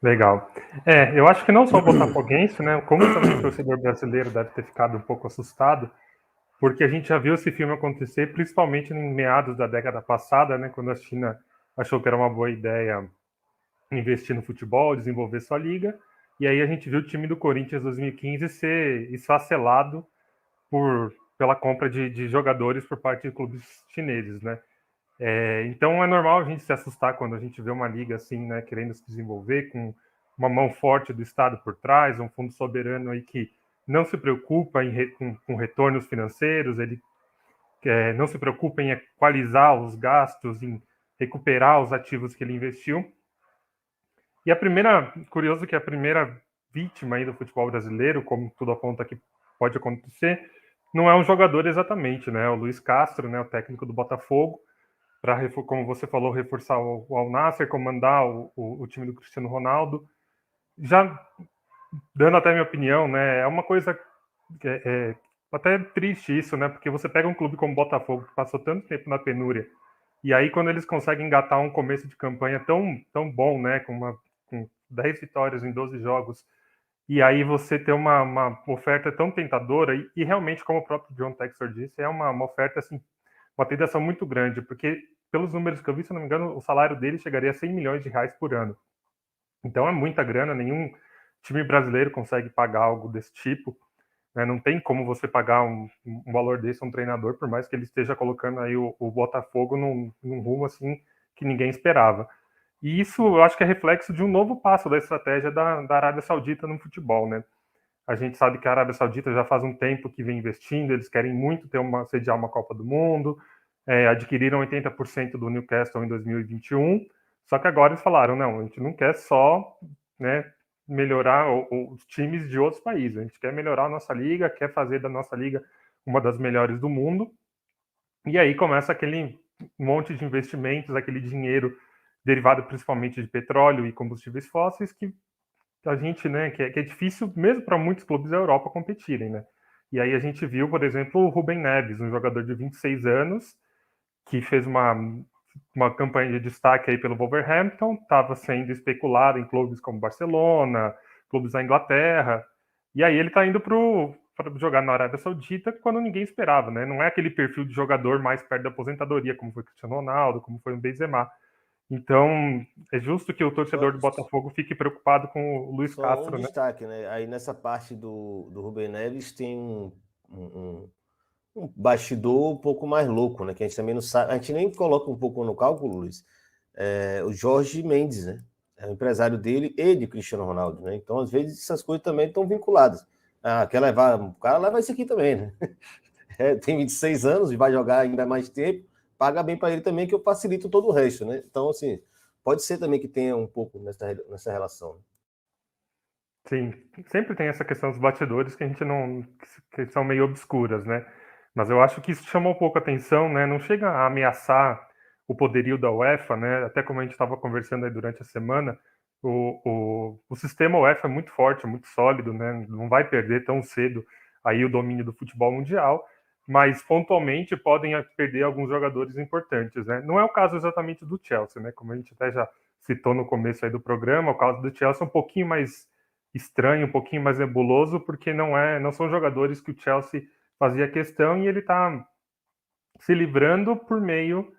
Legal. Eu acho que não só o botafoguense, né, como também o torcedor brasileiro deve ter ficado um pouco assustado, porque a gente já viu esse filme acontecer, principalmente em meados da década passada, né, quando a China achou que era uma boa ideia investir no futebol, desenvolver sua liga, e aí a gente viu o time do Corinthians 2015 ser esfacelado pela compra de jogadores por parte de clubes chineses, né? Então é normal a gente se assustar quando a gente vê uma liga assim, né, querendo se desenvolver com uma mão forte do Estado por trás, um fundo soberano aí que não se preocupa com retornos financeiros, ele não se preocupa em equalizar os gastos, em recuperar os ativos que ele investiu. E curioso que a primeira vítima aí do futebol brasileiro, como tudo aponta que pode acontecer, não é um jogador exatamente, né? O Luiz Castro, né, o técnico do Botafogo, para, como você falou, reforçar o Al Nassr, comandar o time do Cristiano Ronaldo. Já dando até minha opinião, né, é uma coisa até triste isso, né, porque você pega um clube como o Botafogo, que passou tanto tempo na penúria, e aí quando eles conseguem engatar um começo de campanha tão bom, né, com 10 vitórias em 12 jogos, e aí você ter uma oferta tão tentadora, e realmente, como o próprio John Textor disse, é uma oferta, assim, uma tentação muito grande, porque pelos números que eu vi, se não me engano, o salário dele chegaria a 100 milhões de reais por ano. Então é muita grana, nenhum time brasileiro consegue pagar algo desse tipo, né? Não tem como você pagar um valor desse a um treinador, por mais que ele esteja colocando aí o Botafogo num rumo assim que ninguém esperava. E isso eu acho que é reflexo de um novo passo da estratégia da Arábia Saudita no futebol, né? A gente sabe que a Arábia Saudita já faz um tempo que vem investindo, eles querem muito sediar uma Copa do Mundo, adquiriram 80% do Newcastle em 2021, só que agora eles falaram, não, a gente não quer só, né, melhorar os times de outros países, a gente quer melhorar a nossa liga, quer fazer da nossa liga uma das melhores do mundo, e aí começa aquele monte de investimentos, aquele dinheiro derivado principalmente de petróleo e combustíveis fósseis que a gente, né, que é difícil mesmo para muitos clubes da Europa competirem, né? E aí a gente viu, por exemplo, o Rubem Neves, um jogador de 26 anos, que fez uma campanha de destaque aí pelo Wolverhampton, estava sendo especulado em clubes como Barcelona, clubes da Inglaterra, e aí ele está indo para jogar na Arábia Saudita quando ninguém esperava, né? Não é aquele perfil de jogador mais perto da aposentadoria, como foi Cristiano Ronaldo, como foi o Benzema. Então, é justo que o torcedor do Botafogo fique preocupado com o Luiz Só um Castro, né? destaque, né? Aí nessa parte do Rubem Neves tem um bastidor um pouco mais louco, né? Que a gente também não sabe, a gente nem coloca um pouco no cálculo, Luiz. O Jorge Mendes, né? É o empresário dele e de Cristiano Ronaldo, né? Então, às vezes, essas coisas também estão vinculadas. Ah, quer levar, o cara leva isso aqui também, né? Tem 26 anos e vai jogar ainda mais tempo, paga bem para ele também, que eu facilito todo o resto, né? Então, assim, pode ser também que tenha um pouco nessa relação. Sim, sempre tem essa questão dos batidores que a gente não, que são meio obscuras, né? Mas eu acho que isso chama um pouco a atenção, né? Não chega a ameaçar o poderio da UEFA, né? Até como a gente estava conversando aí durante a semana, o sistema UEFA é muito forte, muito sólido, né? Não vai perder tão cedo aí o domínio do futebol mundial, mas pontualmente podem perder alguns jogadores importantes, né? Não é o caso exatamente do Chelsea, né? Como a gente até já citou no começo aí do programa, o caso do Chelsea é um pouquinho mais estranho, um pouquinho mais nebuloso, porque não são jogadores que o Chelsea fazia questão e ele está se livrando por meio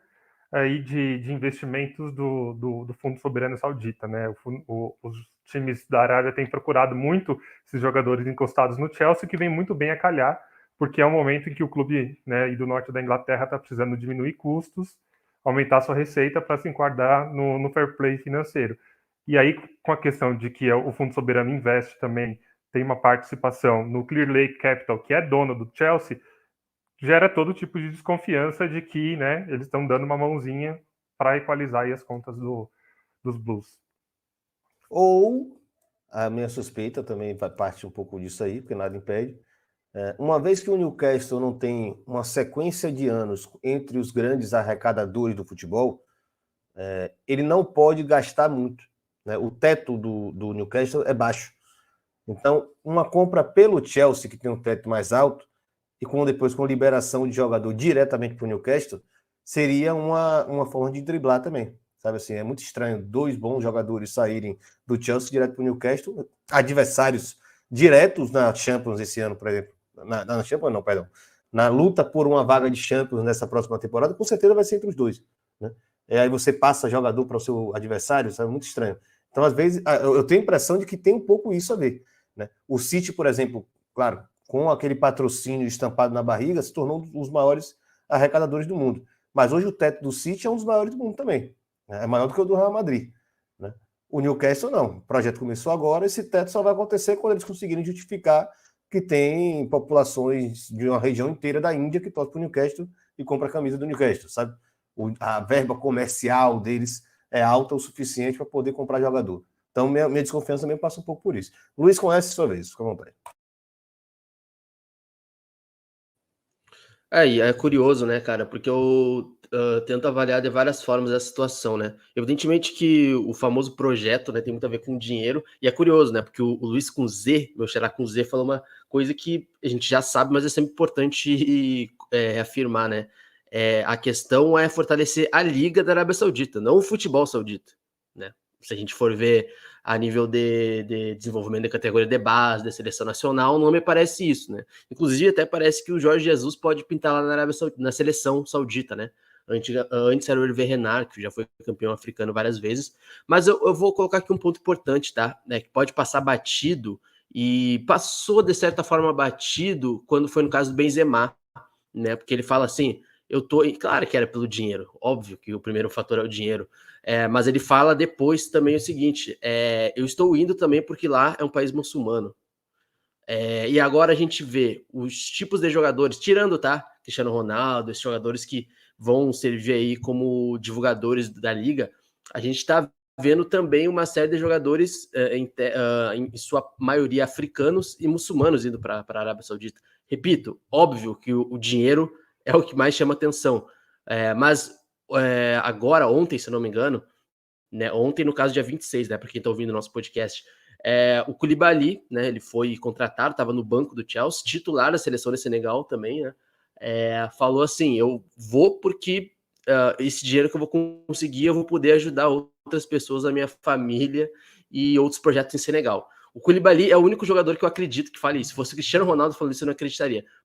aí de investimentos do Fundo Soberano Saudita, né? Os times da Arábia têm procurado muito esses jogadores encostados no Chelsea, que vem muito bem a calhar, porque é um momento em que o clube, né, e do norte da Inglaterra está precisando diminuir custos, aumentar sua receita para se enquadrar no fair play financeiro. E aí, com a questão de que o Fundo Soberano investe também, tem uma participação no Clear Lake Capital, que é dono do Chelsea, gera todo tipo de desconfiança de que, né, eles estão dando uma mãozinha para equalizar aí as contas dos Blues. Ou a minha suspeita também parte um pouco disso aí, porque nada impede. Uma vez que o Newcastle não tem uma sequência de anos entre os grandes arrecadadores do futebol, ele não pode gastar muito, né? O teto do Newcastle é baixo. Então, uma compra pelo Chelsea, que tem um teto mais alto, e depois com liberação de jogador diretamente para o Newcastle, seria uma forma de driblar também, sabe assim, é muito estranho 2 bons jogadores saírem do Chelsea direto para o Newcastle, adversários diretos na Champions esse ano, por exemplo, na Champions não, perdão, na luta por uma vaga de Champions nessa próxima temporada, com certeza vai ser entre os dois, né? E aí você passa jogador para o seu adversário, sabe, muito estranho. Então, às vezes, eu tenho a impressão de que tem um pouco isso a ver, né? O City, por exemplo, claro, com aquele patrocínio estampado na barriga, se tornou um dos maiores arrecadadores do mundo. Mas hoje o teto do City é um dos maiores do mundo também, né? É maior do que o do Real Madrid, né? O Newcastle não. O projeto começou agora, esse teto só vai acontecer quando eles conseguirem justificar que tem populações de uma região inteira da Índia que torce para o Newcastle e compra a camisa do Newcastle, sabe? A verba comercial deles é alta o suficiente para poder comprar jogador. Então, minha desconfiança também passa um pouco por isso. Luiz, conhece sua vez, fica à vontade. E é curioso, né, cara? Porque eu tento avaliar de várias formas essa situação, né? Evidentemente que o famoso projeto, né, tem muito a ver com dinheiro, e é curioso, né? Porque o Luiz com Z, meu xará com Z, falou uma coisa que a gente já sabe, mas é sempre importante afirmar, né? A questão é fortalecer a Liga da Arábia Saudita, não o futebol saudita, né? Se a gente for ver a nível de desenvolvimento da categoria de base, da seleção nacional, não me parece isso, né? Inclusive, até parece que o Jorge Jesus pode pintar lá na Arábia Saudita, na seleção saudita, né? Antes era o Hervé Renard, que já foi campeão africano várias vezes. Mas eu vou colocar aqui um ponto importante, tá? Que pode passar batido, e passou, de certa forma, batido quando foi no caso do Benzema, né? Porque ele fala assim, claro que era pelo dinheiro, óbvio que o primeiro fator é o dinheiro, mas ele fala depois também o seguinte, eu estou indo também porque lá é um país muçulmano. E agora a gente vê os tipos de jogadores, tirando, tá? Cristiano Ronaldo, esses jogadores que vão servir aí como divulgadores da liga, a gente está vendo também uma série de jogadores, em sua maioria africanos e muçulmanos, indo para a Arábia Saudita. Repito, óbvio que o dinheiro é o que mais chama atenção. Mas agora, ontem, se não me engano, né, ontem, no caso, dia 26, né, para quem está ouvindo o nosso podcast, o Koulibaly, né, ele foi contratado, estava no banco do Chelsea, titular da seleção de Senegal também, né, falou assim, eu vou porque esse dinheiro que eu vou conseguir, eu vou poder ajudar outras pessoas da minha família e outros projetos em Senegal. O Koulibaly é o único jogador que eu acredito que fale isso. Se fosse o Cristiano Ronaldo falando isso, eu não acreditaria.